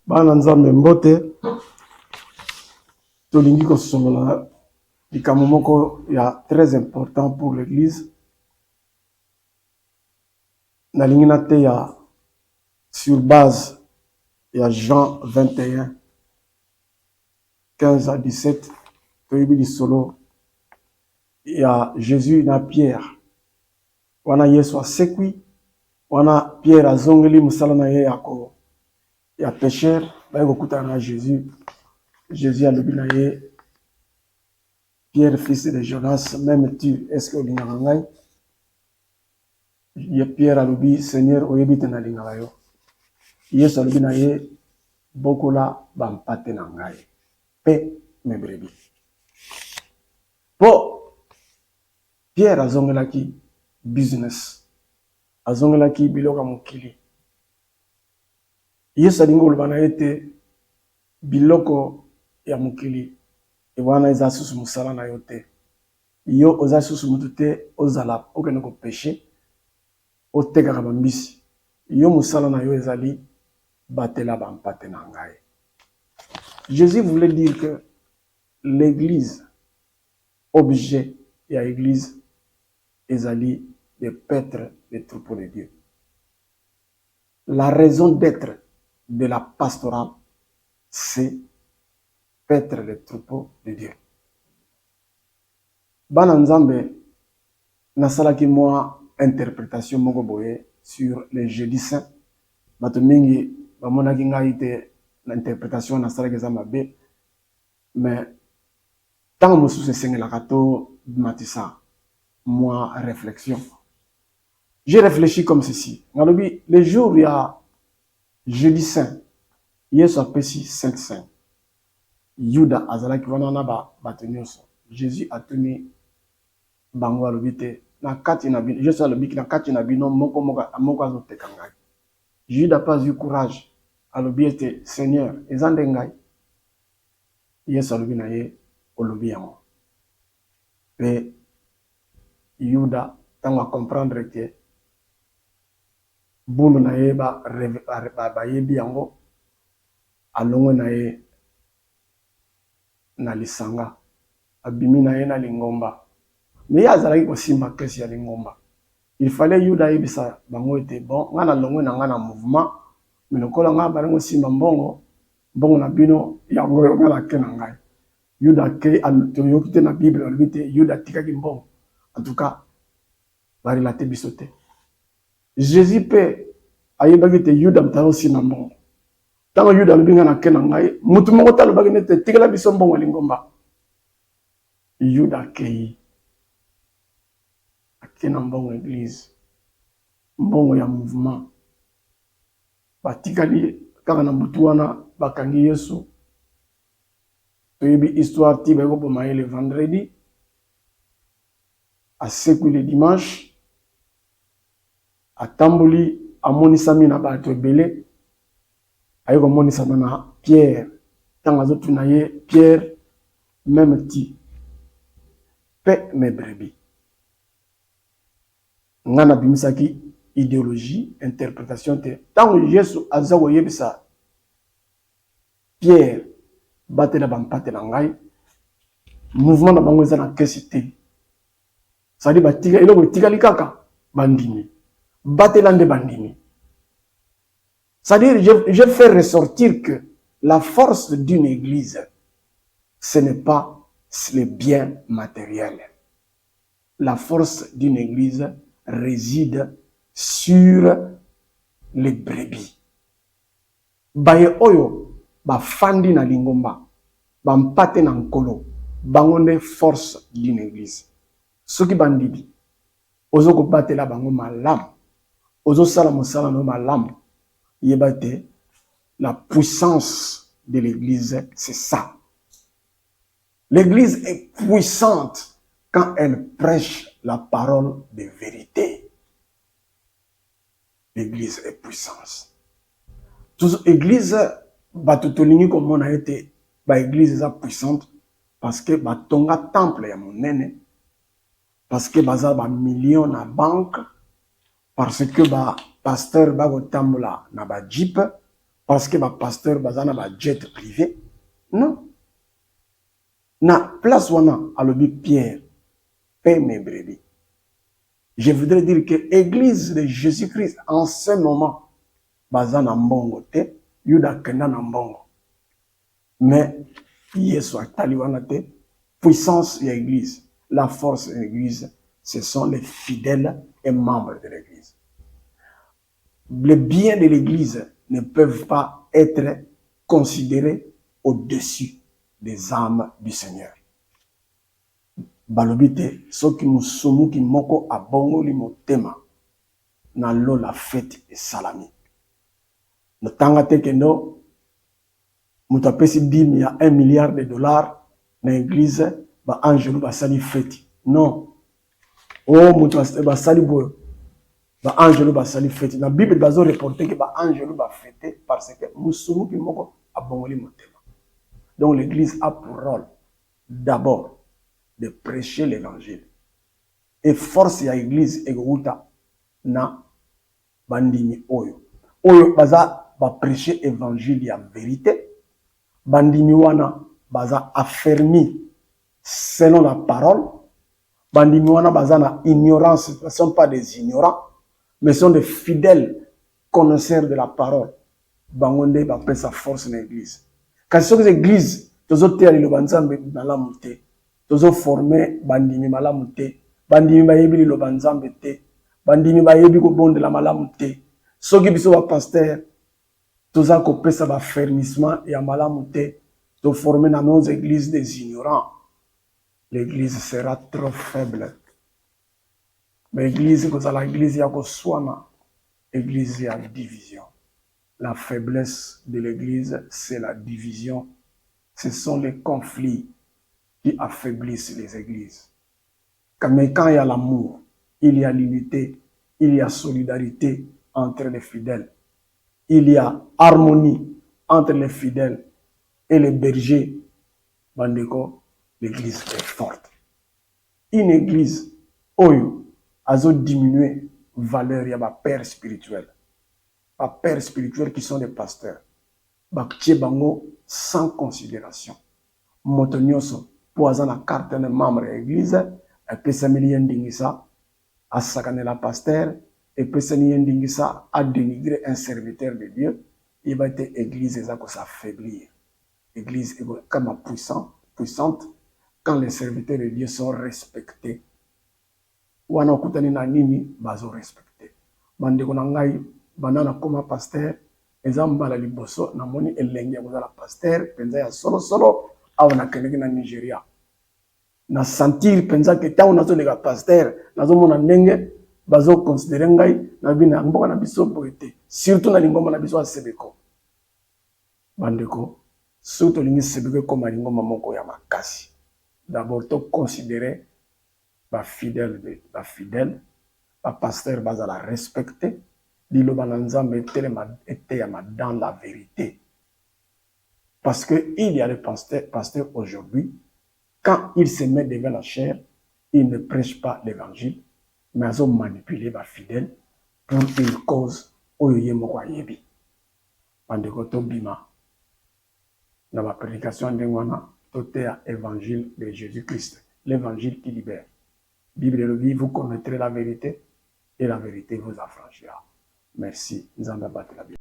Bana nzambe mbote tolingi kosolola likambo moko ya très important pour l'église. Nalingi nateya sur base ya Jean 21 15 à 17 toyebi lisolo ya Jésus na Pierre wana Yesu asekwi wana Pierre azongeli musala na ye ya pécheur baye kokutana na Jésus alobi na ye Pierre fils de Jonas, même tu est-ce que olingaka ngai? Pierre alobi Seigneur oyebi te nalingaka yo. Yesu alobi na ye bokola bampate na ngai pe mes brebis. Po Pierre azongelaki business, azongelaki biloko mokili. Yesu alingi koloba na ye te biloko ya mokili wana eza susu musala na yo te. Yo oza susu mutu te ozala okende ko péché otekaka bambisi. Yo musala na yo ezali batela bampate na ngai. Jésus voulait dire que l'église, objet ya église, ezali de paître les troupeaux de Dieu. La raison d'être de la pastorale, c'est paître les troupeaux de Dieu. Bana nzambe nasalaki moi interprétation moko boye sur les jeudis saints. Bato mingi bamonaki ngai te l'interprétation nasalaki eza mabe, mais tant mosusu esengelaka to matisa moi réflexion. J'ai réfléchi comme ceci. Nalobi le jour il y a jeudi saint, Yesu apesi saint. Yuda azalaki wana na bato nyonso. Jésus a tenu bango alobi te na kati na bino. Jésus alobi na kati na bino moko azoteka ngai. Judas n'a pas eu courage. Alobi ete Seigneur eza nde ngai. Yesu alobi na ye olobi yango. Pe Yuda tango comprendre que bulu na ye ba yebi yango alongwe na ye na lisanga abimi na ye na lingomba. Mais azalaki kosimba kesi ya lingomba. Il fallait Yuda yebisa bango ete bon nga na longwe na nga na mouvement mais lokola nga balingo simba mbongo na bino yango yo nga na ke na ngai. Yuda ke toyoki te na Bible alobi te Yuda tikaki mbongo. En tout cas barilate biso te. Jésus pe ayebaki te Yuda mtalo simba mbongo. Tango Yuda alobi nga na ke na ngai mutu moko talobaki nete tikela biso mbongo lingomba. Yuda kei akena mbongo église mbongo ya mouvement batikali kaka na butu wana bakangi Yesu. Toyebi histoire ti bayeko boma ye le vendredi asekwi le dimanche atamboli amonisami na bato ebele ayeko monisama na Pierre tango azotuna ye Pierre même ti pe mes brebis. Ngana bimisaki idéologie, interprétation te. Tango Yesu azawo yebisa Pierre batela bampate na ngai, mouvement na bango eza na kesi te. Sadi batika eloko etikali kaka bandimi. Batela nde bandimi. C'est-à-dire je fais ressortir que la force d'une église ce n'est pas les biens matériels. La force d'une église réside sur les brebis. Baye oyo ba fandi na lingomba, ba mpate na nkolo, bangonde force d'une église. Soki bandibi, ozo ko batela bango malamu, ozo sala mosala no malamu, yebate la puissance de l'église, c'est ça. L'église est puissante quand elle prêche la parole de vérité. L'église est puissance. Toute église, batotolingi comme on a été, église est puissante parce que batonga temple ya monene, parce que baza ba millions na banque, parce que ba pasteur ba gotambola na ba jeep, parce que ma pasteur bazana ba jet privé. Non. Na place wana alobi Pierre, paie mes brebis. Je voudrais dire que l'église de Jésus-Christ en ce moment bazana mbongo te, yuda kenda na mbongo. Mais Yesu atali wana te, puissance de l'église, la force de l'église, ce sont les fidèles et membres de l'église. Les biens de l'église ne peuvent pas être considérés au-dessus des âmes du Seigneur. Balobite, soki musumuki moko abongoli motema na lo la fête et salami. No tanga te kendo mutu apesi dîme ya 1 milliard de dollars na église ba angelu basali fête. Non. Oh mutu basali boyo. Ba angelu basali fête. Na Bible bazo reporter que ba angelu ba fête parce que musumuki moko abongoli motema. Donc l'église a pour rôle d'abord de prêcher l'évangile. Et force ya église egouta na bandimi oyo. Oyo baza ba prêcher évangile ya vérité. Bandimi wana baza affermi selon la parole. Bandimi wana baza na ignorance, ce ne sont pas des ignorants, mais sont des fidèles connaisseurs de la parole. Bangonde ba pesa force na église. Kasi soki église tozo tea liloba nzambe na lamu te. Tozo former bandimi malamu te. Bandimi bayebi liloba nzambe te. Bandimi bayebi kobondela malamu te. Soki biso ba pasteur toza kopesa ba fermissement ya malamu te. To former dans nos églises des ignorants. L'église sera trop faible. Mais l'église kozala église ya koswana, église ya division. La faiblesse de l'église, c'est la division. Ce sont les conflits qui affaiblissent les églises. Mais quand il y a l'amour, il y a l'unité, il y a solidarité entre les fidèles. Il y a harmonie entre les fidèles et les bergers. Bandeko, l'église est forte. Une église, oyo, azo diminuer valeur ya ba père spirituel. Ba pères spirituels qui sont des pasteurs. Baktie bango sans considération. Moto nyonso po aza na carte na membre ya église, epesameli ye ndingisa, asakanela pasteur, epesani ye ndingisa, a dénigrer un serviteur de Dieu, il va être église eza ko s'affaiblir. Église est comme puissante quand les serviteurs de Dieu sont respectés. Wana okutani na nini bazo respecté. Bandeko na ngai banana koma pasteur ezamba la liboso na moni elenge ya kozala pasteur penza ya solo awa na kendeki na Nigeria. Na sentir penza ke tango nazo lega pasteur nazo mona ndenge bazo considérer ngai na bina mboka na biso boete surtout na lingomba na biso ya Sebeko. Bandeko surtout lingi Sebeko koma lingomba moko ya makasi. D'abord to considérer ba fidèle, ba pasteur bazala respecter. Liloba na nzambe eteyama dans la vérité. Parce qu'il y a des pasteurs aujourd'hui, quand ils se mettent devant la chair, ils ne prêchent pas l'évangile, mais ils ont manipulé les fidèles pour une cause oyoye moko yebi. Bandeko to bima na ma prédication ndengwana totea évangile de Jésus-Christ, l'évangile qui libère. Bible le dit, vous connaîtrez la vérité et la vérité vous affranchira. Merci. Nzamba batela bien.